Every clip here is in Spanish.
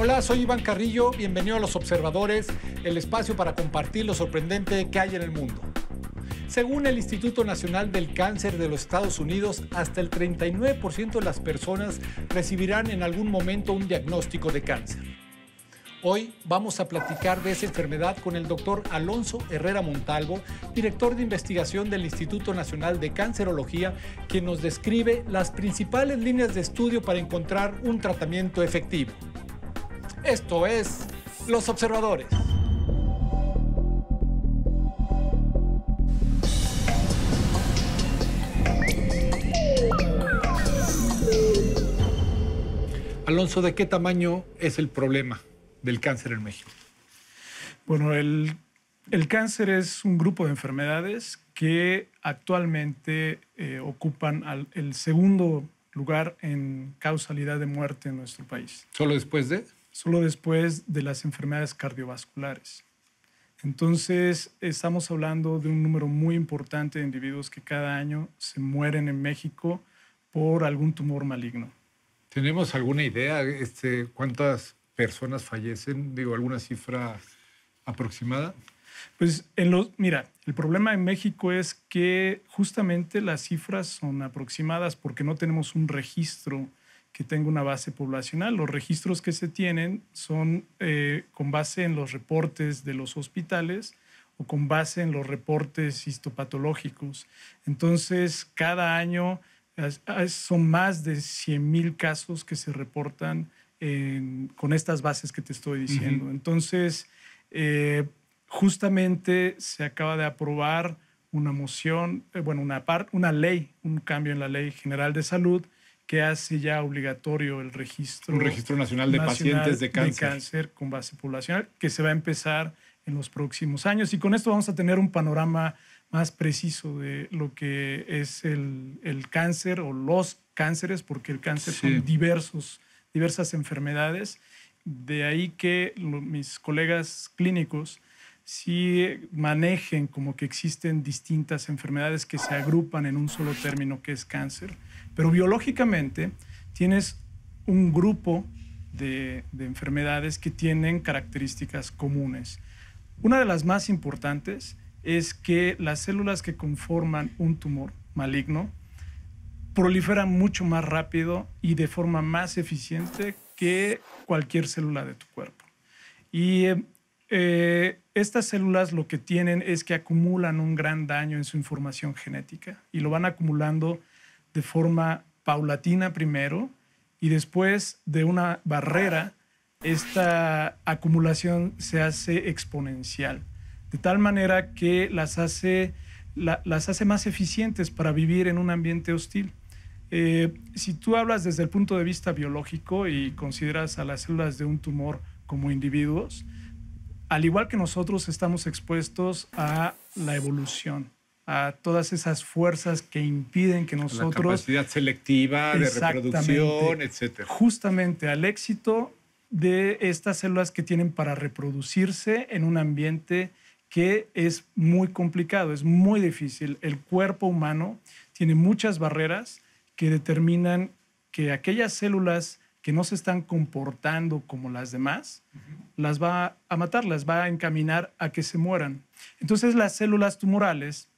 Hola, soy Iván Carrillo, bienvenido a Los Observadores, el espacio para compartir lo sorprendente que hay en el mundo. Según el Instituto Nacional del Cáncer de los Estados Unidos, hasta el 39% de las personas recibirán en algún momento un diagnóstico de cáncer. Hoy vamos a platicar de esa enfermedad con el doctor Alonso Herrera Montalvo, director de investigación del Instituto Nacional de Cancerología, quien nos describe las principales líneas de estudio para encontrar un tratamiento efectivo. Esto es Los Observadores. Alonso, ¿de qué tamaño es el problema del cáncer en México? Bueno, el cáncer es un grupo de enfermedades que actualmente ocupan el segundo lugar en causalidad de muerte en nuestro país. ¿Solo después de? Solo después de las enfermedades cardiovasculares. Entonces, estamos hablando de un número muy importante de individuos que cada año se mueren en México por algún tumor maligno. ¿Tenemos alguna idea cuántas personas fallecen? Digo, ¿alguna cifra aproximada? Pues, mira, el problema en México es que justamente las cifras son aproximadas porque no tenemos un registro que tenga una base poblacional. Los registros que se tienen son con base en los reportes de los hospitales o con base en los reportes histopatológicos. Entonces, cada año son más de 100,000 casos que se reportan con estas bases que te estoy diciendo. Entonces, justamente se acaba de aprobar una moción, una ley, un cambio en la Ley General de Salud que hace ya obligatorio el registro. Un registro nacional de pacientes de cáncer con base poblacional, que se va a empezar en los próximos años. Y con esto vamos a tener un panorama más preciso de lo que es el cáncer o los cánceres, porque el cáncer son diversas enfermedades. De ahí que mis colegas clínicos sí manejen como que existen distintas enfermedades que se agrupan en un solo término que es cáncer. Pero biológicamente tienes un grupo de enfermedades que tienen características comunes. Una de las más importantes es que las células que conforman un tumor maligno proliferan mucho más rápido y de forma más eficiente que cualquier célula de tu cuerpo. Y estas células lo que tienen es que acumulan un gran daño en su información genética y lo van acumulando de forma paulatina primero y después de una barrera, esta acumulación se hace exponencial, de tal manera que las hace más eficientes para vivir en un ambiente hostil. Si tú hablas desde el punto de vista biológico y consideras a las células de un tumor como individuos, al igual que nosotros estamos expuestos a la evolución, a todas esas fuerzas que impiden que nosotros... La capacidad selectiva de reproducción, etc. Justamente al éxito de estas células que tienen para reproducirse en un ambiente que es muy complicado, es muy difícil. El cuerpo humano tiene muchas barreras que determinan que aquellas células que no se están comportando como las demás, las va a matar, las va a encaminar a que se mueran. Entonces las células tumorales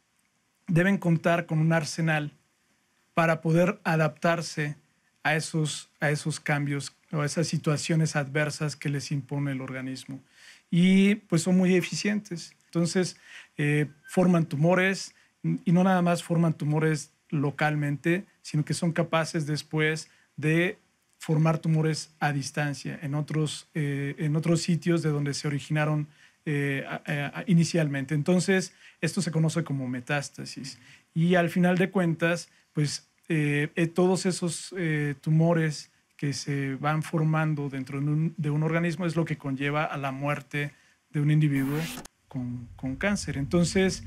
deben contar con un arsenal para poder adaptarse a esos cambios o a esas situaciones adversas que les impone el organismo. Y pues son muy eficientes. Entonces forman tumores y no nada más forman tumores localmente, sino que son capaces después de formar tumores a distancia en otros sitios de donde se originaron inicialmente. Entonces, esto se conoce como metástasis. Y al final de cuentas, pues todos esos tumores que se van formando dentro de un organismo es lo que conlleva a la muerte de un individuo con cáncer. Entonces,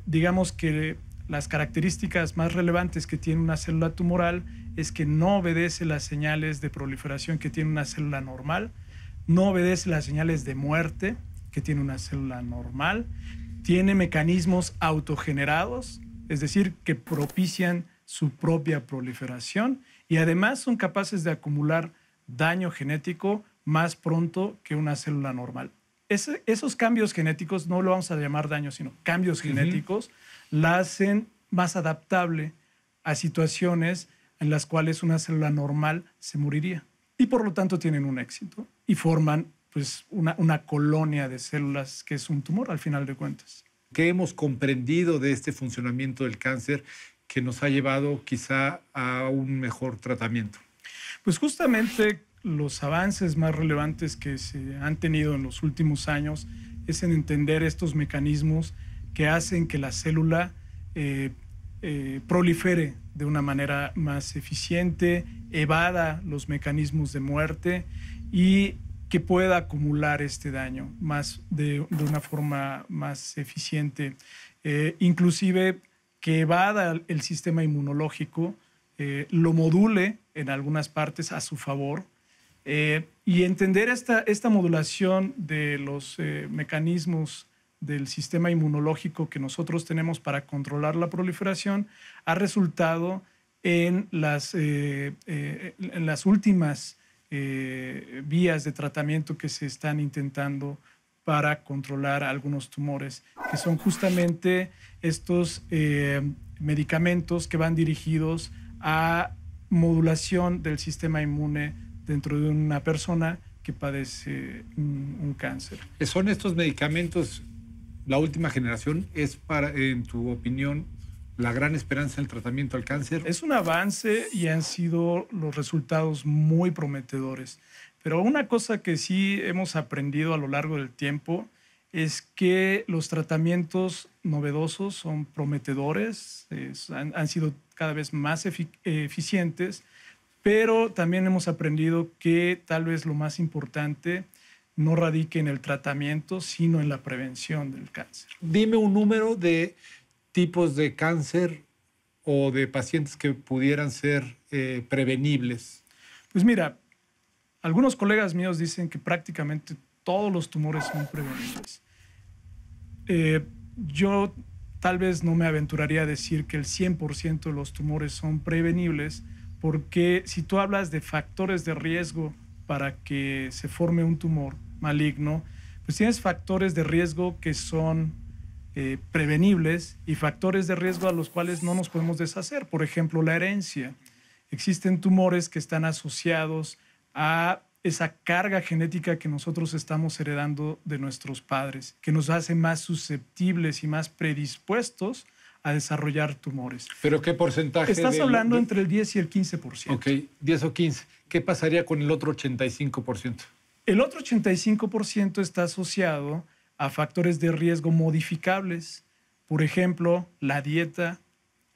digamos que las características más relevantes que tiene una célula tumoral es que no obedece las señales de proliferación que tiene una célula normal, no obedece las señales de muerte que tiene una célula normal, tiene mecanismos autogenerados, es decir, que propician su propia proliferación y además son capaces de acumular daño genético más pronto que una célula normal. Esos cambios genéticos, no lo vamos a llamar daño, sino cambios genéticos, la hacen más adaptable a situaciones en las cuales una célula normal se moriría. Y por lo tanto tienen un éxito y forman pues, una colonia de células que es un tumor al final de cuentas. ¿Qué hemos comprendido de este funcionamiento del cáncer que nos ha llevado quizá a un mejor tratamiento? Pues justamente los avances más relevantes que se han tenido en los últimos años es en entender estos mecanismos que hacen que la célula prolifere de una manera más eficiente, evada los mecanismos de muerte y que pueda acumular este daño de una forma más eficiente. Inclusive que evada el sistema inmunológico, lo module en algunas partes a su favor. Y entender esta modulación de los mecanismos del sistema inmunológico que nosotros tenemos para controlar la proliferación ha resultado en las últimas vías de tratamiento que se están intentando para controlar algunos tumores, que son justamente estos medicamentos que van dirigidos a modulación del sistema inmune dentro de una persona que padece un cáncer. ¿Son estos medicamentos, la última generación, es en tu opinión, la gran esperanza en el tratamiento al cáncer? Es un avance y han sido los resultados muy prometedores. Pero una cosa que sí hemos aprendido a lo largo del tiempo es que los tratamientos novedosos son prometedores, han sido cada vez más eficientes, pero también hemos aprendido que tal vez lo más importante no radique en el tratamiento, sino en la prevención del cáncer. Dime un número de tipos de cáncer o de pacientes que pudieran ser prevenibles. Pues mira, algunos colegas míos dicen que prácticamente todos los tumores son prevenibles. Yo tal vez no me aventuraría a decir que el 100% de los tumores son prevenibles, porque si tú hablas de factores de riesgo para que se forme un tumor maligno, pues tienes factores de riesgo que son prevenibles y factores de riesgo a los cuales no nos podemos deshacer. Por ejemplo, la herencia. Existen tumores que están asociados a esa carga genética que nosotros estamos heredando de nuestros padres, que nos hace más susceptibles y más predispuestos a desarrollar tumores. ¿Pero qué porcentaje? Estás hablando entre el 10 y el 15%. Ok, 10 o 15. ¿Qué pasaría con el otro 85%? El otro 85% está asociado a factores de riesgo modificables. Por ejemplo, la dieta,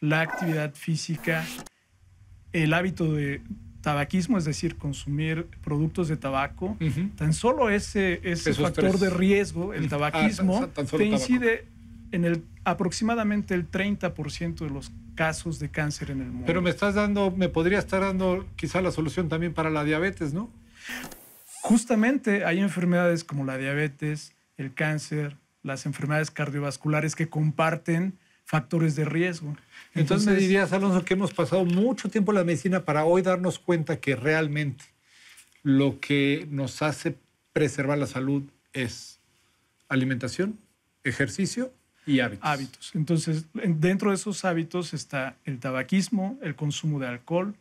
la actividad física, el hábito de tabaquismo, es decir, consumir productos de tabaco. Tan solo ese factor de riesgo, el tabaquismo, te incide en aproximadamente el 30% de los casos de cáncer en el mundo. Pero me podría estar dando quizá la solución también para la diabetes, ¿no? Justamente hay enfermedades como la diabetes, el cáncer, las enfermedades cardiovasculares que comparten factores de riesgo. Entonces me dirías, Alonso, que hemos pasado mucho tiempo en la medicina para hoy darnos cuenta que realmente lo que nos hace preservar la salud es alimentación, ejercicio y hábitos. Entonces, dentro de esos hábitos está el tabaquismo, el consumo de alcohol,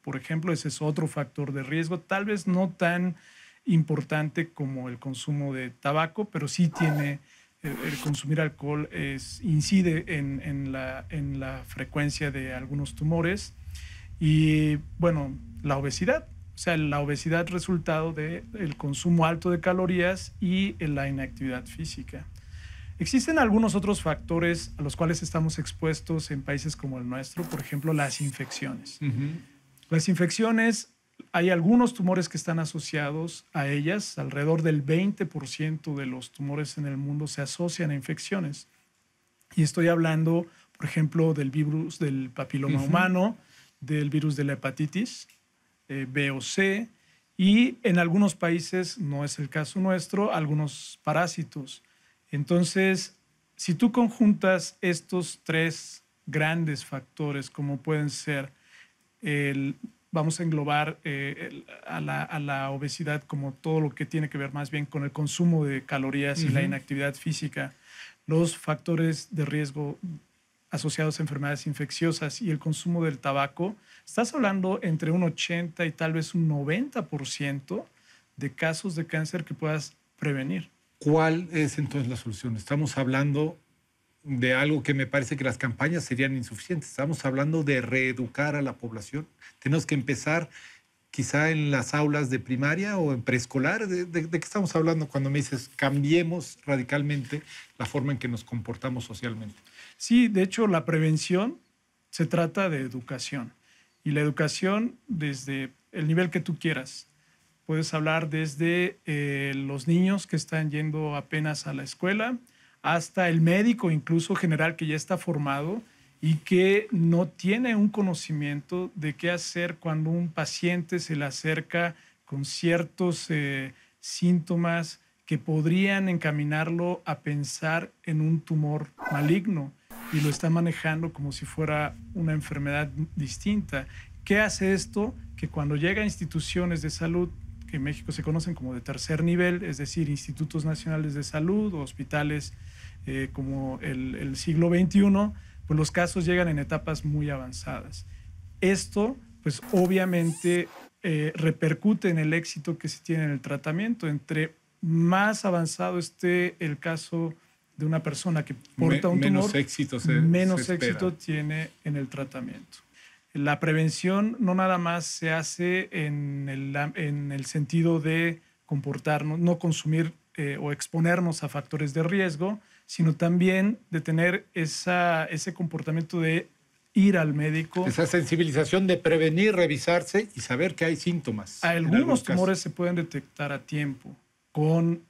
por ejemplo, ese es otro factor de riesgo, tal vez no tan importante como el consumo de tabaco, pero sí tiene, el consumir alcohol incide en la frecuencia de algunos tumores. Y bueno, la obesidad, o sea, la obesidad resultado del consumo alto de calorías y la inactividad física. Existen algunos otros factores a los cuales estamos expuestos en países como el nuestro, por ejemplo, las infecciones. Las infecciones, hay algunos tumores que están asociados a ellas. Alrededor del 20% de los tumores en el mundo se asocian a infecciones. Y estoy hablando, por ejemplo, del virus del papiloma humano, del virus de la hepatitis B o C, y en algunos países, no es el caso nuestro, algunos parásitos. Entonces, si tú conjuntas estos tres grandes factores, como pueden ser vamos a englobar a la obesidad como todo lo que tiene que ver más bien con el consumo de calorías y la inactividad física, los factores de riesgo asociados a enfermedades infecciosas y el consumo del tabaco, estás hablando entre un 80 y tal vez un 90% de casos de cáncer que puedas prevenir. ¿Cuál es entonces la solución? Estamos hablando de algo que me parece que las campañas serían insuficientes. Estamos hablando de reeducar a la población. Tenemos que empezar quizá en las aulas de primaria o en preescolar. ¿De qué estamos hablando cuando me dices cambiemos radicalmente la forma en que nos comportamos socialmente? Sí, de hecho la prevención se trata de educación. Y la educación desde el nivel que tú quieras. Puedes hablar desde los niños que están yendo apenas a la escuela hasta el médico, incluso general, que ya está formado y que no tiene un conocimiento de qué hacer cuando un paciente se le acerca con ciertos síntomas que podrían encaminarlo a pensar en un tumor maligno y lo está manejando como si fuera una enfermedad distinta. ¿Qué hace esto? Que cuando llega a instituciones de salud, que en México se conocen como de tercer nivel, es decir, institutos nacionales de salud o hospitales como el siglo XXI, pues los casos llegan en etapas muy avanzadas. Esto, pues obviamente, repercute en el éxito que se tiene en el tratamiento. Entre más avanzado esté el caso de una persona que porta un tumor, menos éxito tiene en el tratamiento. La prevención no nada más se hace en el sentido de comportarnos, no consumir o exponernos a factores de riesgo, sino también de tener ese comportamiento de ir al médico. Esa sensibilización de prevenir, revisarse y saber que hay síntomas. Algunos tumores se pueden detectar a tiempo con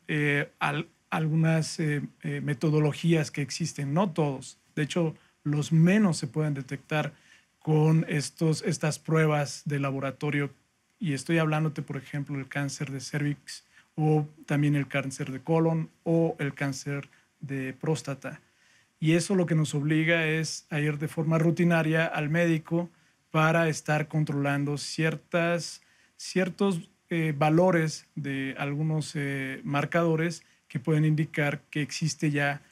algunas metodologías que existen, no todos. De hecho, los menos se pueden detectar con estas pruebas de laboratorio. Y estoy hablándote, por ejemplo, del cáncer de cervix o también el cáncer de colon o el cáncer de próstata. Y eso lo que nos obliga es a ir de forma rutinaria al médico para estar controlando ciertos valores de algunos marcadores que pueden indicar que existe ya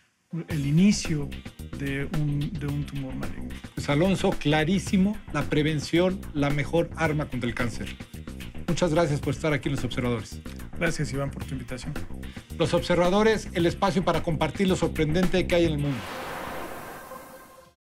el inicio de un tumor maligno. Pues Alonso, clarísimo, la prevención, la mejor arma contra el cáncer. Muchas gracias por estar aquí en Los Observadores. Gracias, Iván, por tu invitación. Los Observadores, el espacio para compartir lo sorprendente que hay en el mundo.